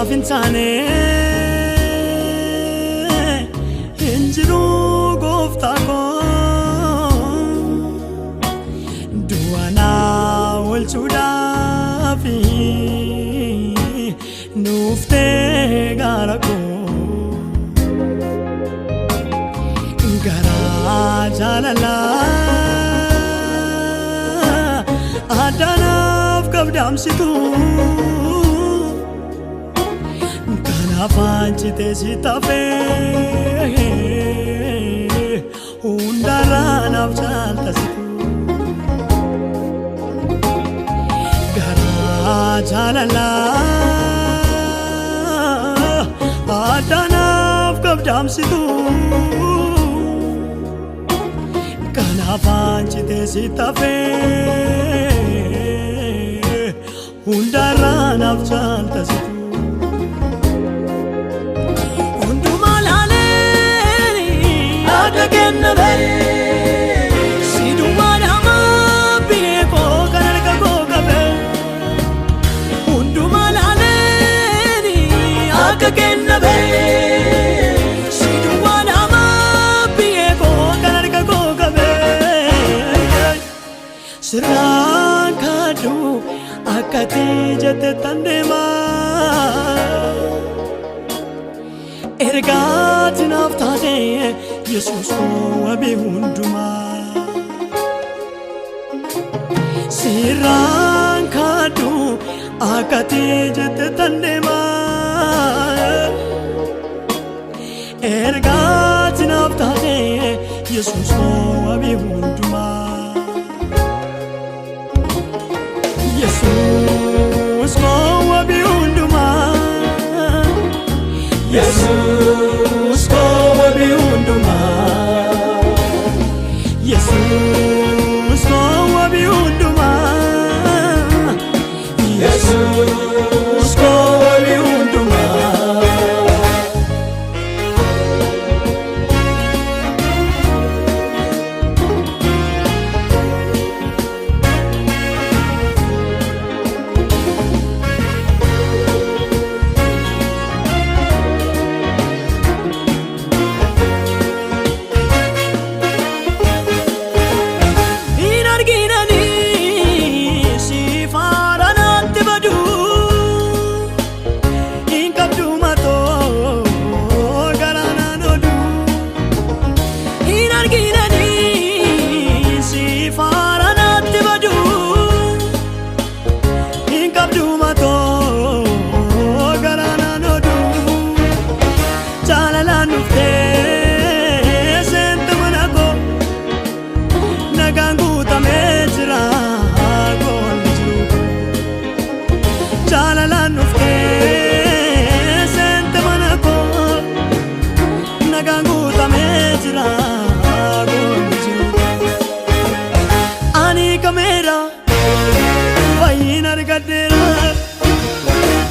Finzane injiru goftako duana walchudafi nufte garako gara jalala adanaf kabdamsitu Afanchite sitafe undaran avchalta situ gara jalala adanav kabdam situ kana afanchite sitafe undaran avchalta situ Again, see do what I'm up here, Coca-Cola, Undumalani, again, see do what I'm up here, Coca-Cola, Sirankadu, Akatija Tandema. Ergatin aftade Jesus ko abi hunduma Siran kadu akati jete tandema Ergatin aftade Jesus ko abi hunduma Jesus ko abi hunduma Jesus ko abi unduma Jesus ko abi unduma Jesus ko abi unduma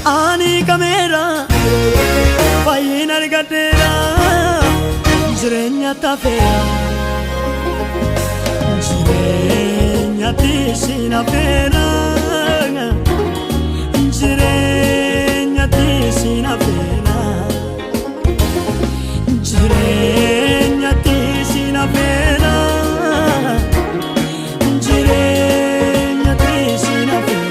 Ani kamera Fayina rigatera Jirenya tafera Jirenya tisina fera Jirenya tisina fera Jirenya tisina fera Jirenya tisina fera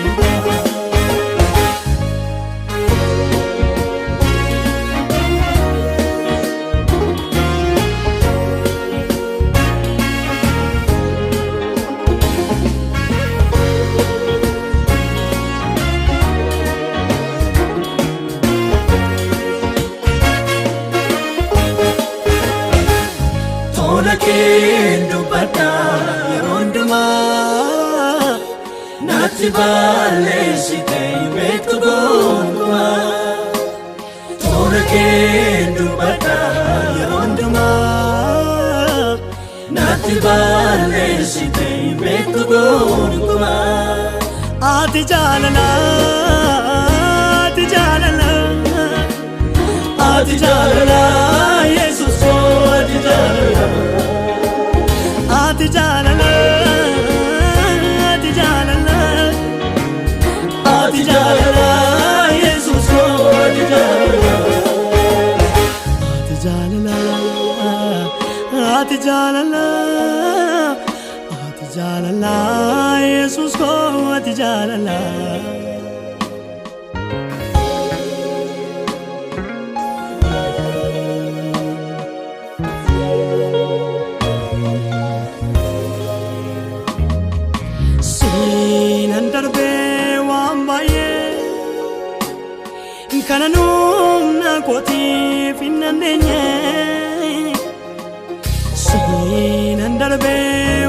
keen dubbadha yeroo hundumaa natti balleessite beektu gonkumaa toora keen dubbadha yeroo hundumaa natti balleessite beektu gonkumaa ati jaalala ati jaalala ati jaalala Yesus ati jaalala ati jaalala ati jaalala ati jaalala Yesus ati jaalala ati jaalala ati jaalala ati jaalala Yesus ati jaalala kananum na koti finandenya sinan darbe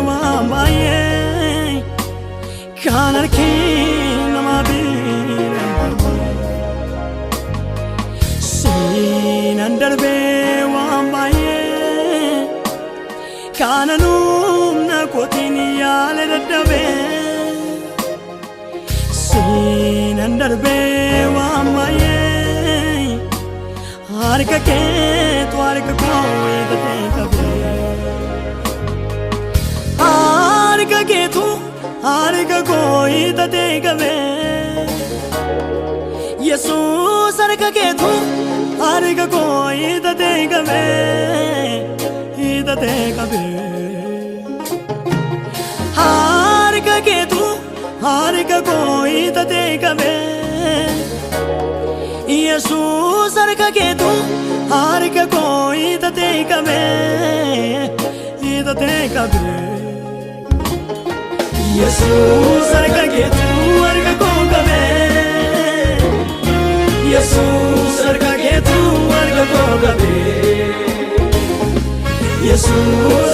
wa maye kanar kin ma bin sinan darbe wa maye kananum na koti ni yale dadbe sinan darbe wa maye harka ke twarka koi tate kabe harka ke tu harka koi tate kabe Yesus harka ke tu harka koi tate kabe harka ke tu harka koi tate kabe Yesus harka ke tu harka koi tate kabe Yesus harka ke tu harka ko kabe Yesus harka ke tu harka ko kabe Yesus